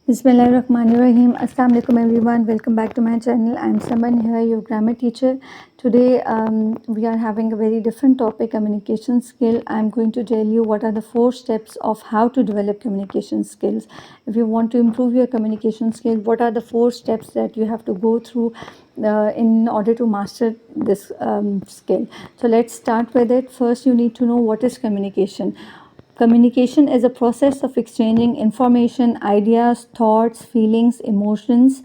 Bismillahirrahmanirrahim. Assalamu alaikum everyone. Welcome back to my channel. I'm Saman here, your grammar teacher. Today we are having a very different topic, communication skill. I'm going to tell you what are the 4 steps of how to develop communication skills. If you want to improve your communication skills, what are the 4 steps that you have to go through in order to master this skill. So let's start with it. First, you need to know what is communication. Communication is a process of exchanging information, ideas, thoughts, feelings, emotions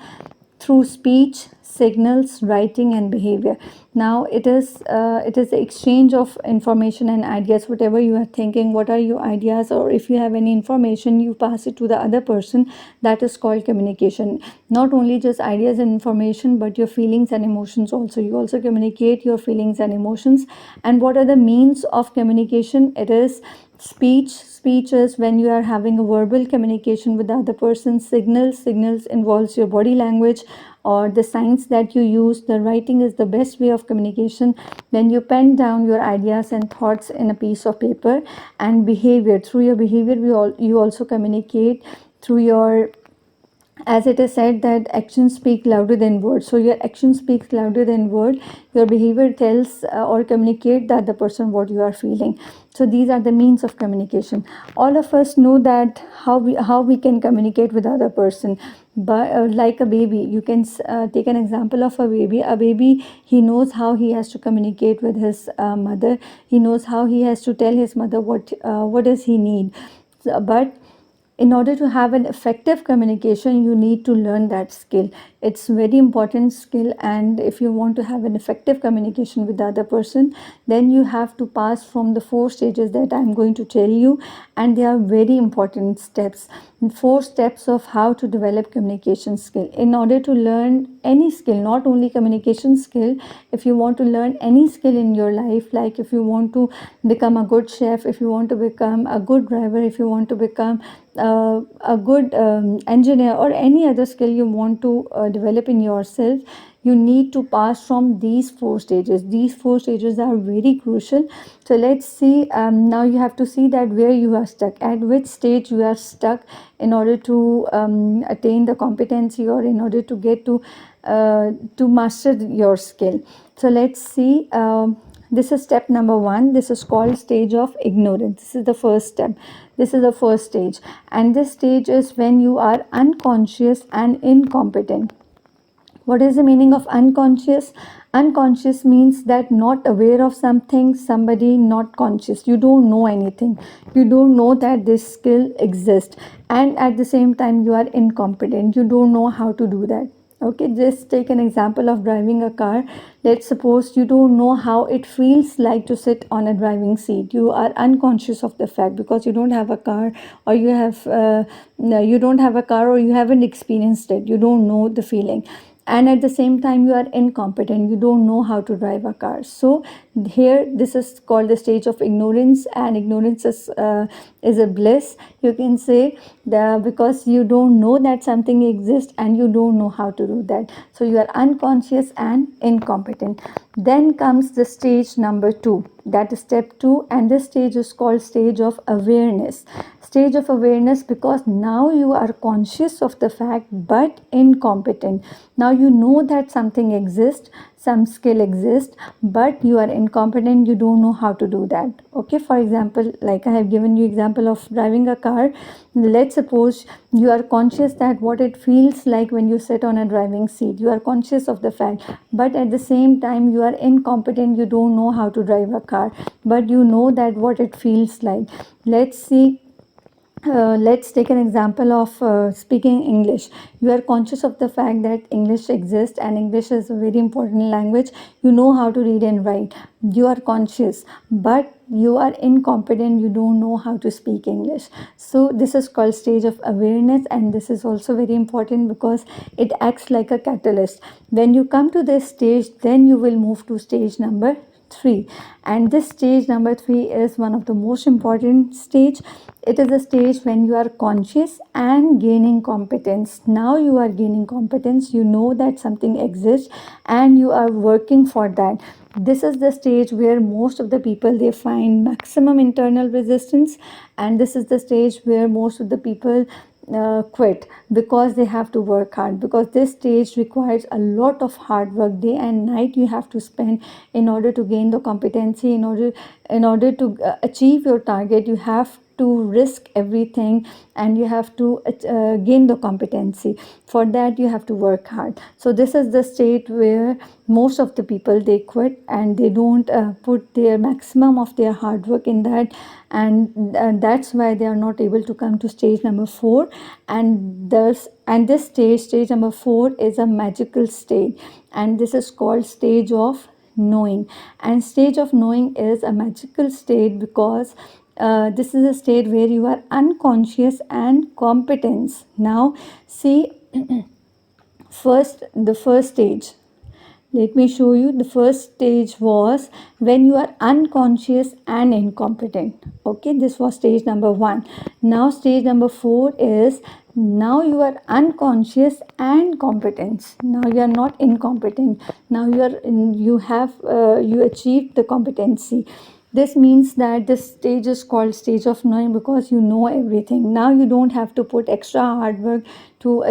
through speech, signals, writing, and behavior. Now, it is the exchange of information and ideas. Whatever you are thinking, what are your ideas, or if you have any information, you pass it to the other person. That is called communication. Not only just ideas and information, but your feelings and emotions also. You also communicate your feelings and emotions. And what are the means of communication? It is speech is when you are having a verbal communication with the other person. Signals involves your body language or the signs that you use. The writing is the best way of communication, when you pen down your ideas and thoughts in a piece of paper. And behavior, through your behavior you also communicate through your, as it is said that actions speak louder than words. So your action speaks louder than word. Your behavior tells or communicate that the person what you are feeling. So these are the means of communication. All of us know that how we can communicate with other person. But like a baby, you can take an example of a baby. He knows how he has to communicate with his mother. He knows how he has to tell his mother what does he need. But in order to have an effective communication, you need to learn that skill. It's very important skill, and if you want to have an effective communication with the other person, then you have to pass from the 4 stages that I'm going to tell you. And they are very important steps. 4 steps of how to develop communication skill. In order to learn any skill, not only communication skill, if you want to learn any skill in your life, like if you want to become a good chef, if you want to become a good driver, if you want to become a good engineer, or any other skill you want to develop in yourself, you need to pass from these 4 stages. These 4 stages are very crucial. So let's see. Now you have to see that where you are stuck, at which stage you are stuck, in order to attain the competency, or in order to get to master your skill. So let's see. This is step number 1. This is called stage of ignorance. This is the first step. This is the first stage, and this stage is when you are unconscious and incompetent. What is the meaning of unconscious? Unconscious means that not aware of something, somebody not conscious. You don't know anything. You don't know that this skill exists. And at the same time, you are incompetent. You don't know how to do that. Okay, just take an example of driving a car. Let's suppose you don't know how it feels like to sit on a driving seat. You are unconscious of the fact because you don't have a car, or you have no, you don't have a car, or you haven't experienced it. You don't know the feeling. And at the same time, you are incompetent. You don't know how to drive a car. So here, this is called the stage of ignorance, and ignorance is a bliss, you can say, because you don't know that something exists and you don't know how to do that. So you are unconscious and incompetent. Then comes the stage number 2. That is step 2, and this stage is called stage of awareness. Stage of awareness, because now you are conscious of the fact but incompetent. Now you know that something exists, some skill exists, but you are incompetent. You don't know how to do that. Okay, for example, like I have given you example of driving a car. Let's suppose you are conscious that what it feels like when you sit on a driving seat. You are conscious of the fact, but at the same time you are incompetent. You don't know how to drive a car, but you know that what it feels like. Let's see. Let's take an example of speaking English. You are conscious of the fact that English exists, and English is a very important language. You know how to read and write. You are conscious, but you are incompetent. You don't know how to speak English. So this is called stage of awareness, and this is also very important because it acts like a catalyst. When you come to this stage, then you will move to stage number 3, and this stage number 3 is one of the most important stage. It is a stage when you are conscious and gaining competence. Now you are gaining competence. You know that something exists and you are working for that. This is the stage where most of the people, they find maximum internal resistance, and this is the stage where most of the people quit because they have to work hard, because this stage requires a lot of hard work. Day and night you have to spend in order to gain the competency, in order to achieve your target. You have to risk everything, and you have to gain the competency. For that you have to work hard. So this is the state where most of the people, they quit and they don't put their maximum of their hard work in that, and that's why they are not able to come to stage number 4. And this stage number 4, is a magical stage, and this is called stage of knowing. And stage of knowing is a magical state because this is a state where you are unconscious and competence. Now see, the first stage, let me show you. The first stage was when you are unconscious and incompetent. Okay, this was stage number 1. Now stage number 4 is, now you are unconscious and competent. Now you are not incompetent. Now you achieved the competency. This means that this stage is called stage of knowing because you know everything. Now you don't have to put extra hard work to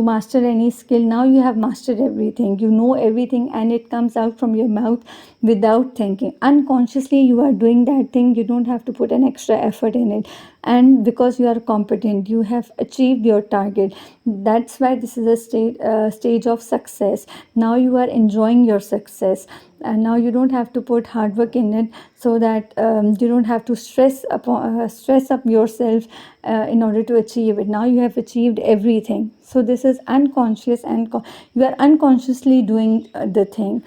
master any skill. Now you have mastered everything. You know everything, and it comes out from your mouth without thinking. Unconsciously you are doing that thing. You don't have to put an extra effort in it, and because you are competent, you have achieved your target. That's why this is a stage of success. Now you are enjoying your success, and now you don't have to put hard work in it, so that you don't have to stress up yourself in order to achieve it. Now you have achieved everything. So this is unconscious, and you are unconsciously doing the thing.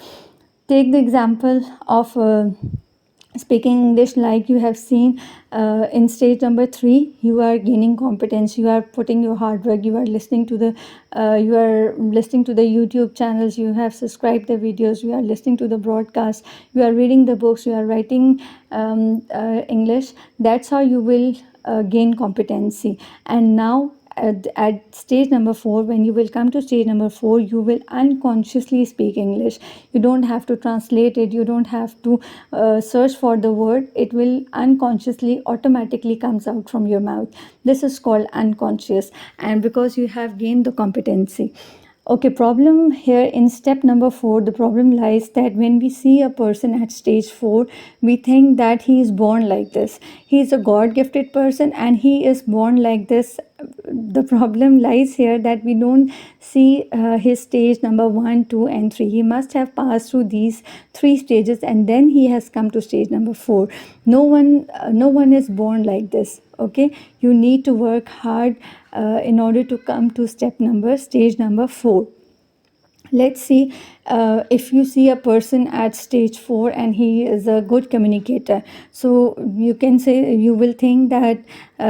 Take the example of speaking English. Like you have seen in stage number 3, you are gaining competence. You are putting your hard work. You are listening to the YouTube channels. You have subscribed the videos. You are listening to the broadcast. You are reading the books. You are writing English. That's how you will gain competency. And now at stage number 4, when you will come to stage number 4, you will unconsciously speak English. You don't have to translate it. You don't have to search for the word. It will unconsciously, automatically comes out from your mouth. This is called unconscious, and because you have gained the competency. Okay, problem here in step number 4, the problem lies that when we see a person at stage 4, we think that he is born like this. He is a God-gifted person and he is born like this. The problem lies here that we don't see his stage number 1, 2 and 3. He must have passed through these 3 stages, and then he has come to stage number 4. No one is born like this. Okay, you need to work hard in order to come to stage number 4. Let's see, if you see a person at stage 4 and he is a good communicator, so you can say, you will think that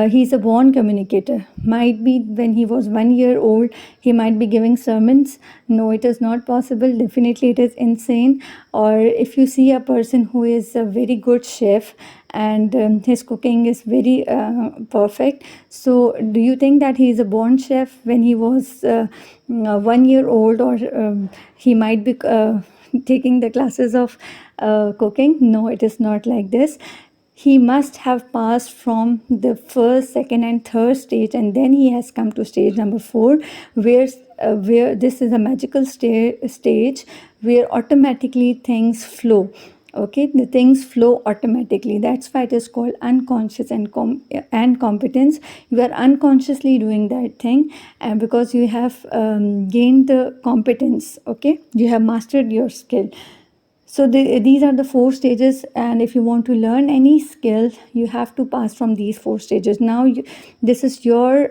he's a born communicator. Might be when he was 1 year old, he might be giving sermons. No, it is not possible. Definitely it is insane. Or if you see a person who is a very good chef, and his cooking is very perfect, so do you think that he is a born chef when he was 1 year old? Or he might be taking the classes of cooking? No, it is not like this. He must have passed from the first, second and third stage, and then he has come to stage number 4, where this is a magical stage where automatically things flow. Okay, the things flow automatically. That's why it is called unconscious and competence. You are unconsciously doing that thing, and because you have gained the competence. Okay, you have mastered your skill. So these are the 4 stages, and if you want to learn any skill, you have to pass from these 4 stages. Now this is your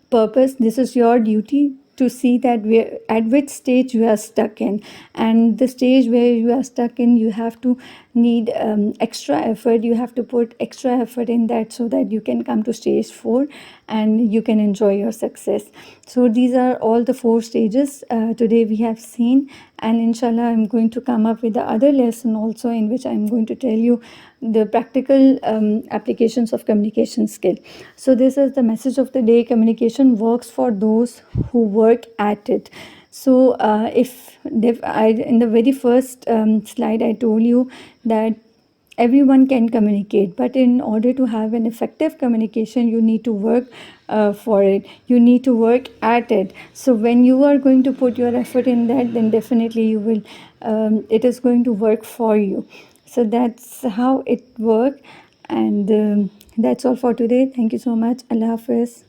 purpose. This is your duty to see that at which stage you are stuck in, and the stage where you are stuck in, you have to need extra effort. You have to put extra effort in that, so that you can come to stage 4 and you can enjoy your success. So these are all the 4 stages today we have seen, and inshallah I'm going to come up with the other lesson also, in which I'm going to tell you the practical applications of communication skill. So this is the message of the day: communication works for those who work at it. So in the very first slide I told you that everyone can communicate, but in order to have an effective communication, you need to work for it. You need to work at it. So when you are going to put your effort in that, then definitely you will, it is going to work for you. So that's how it works. And that's all for today. Thank you so much. Allah Hafiz.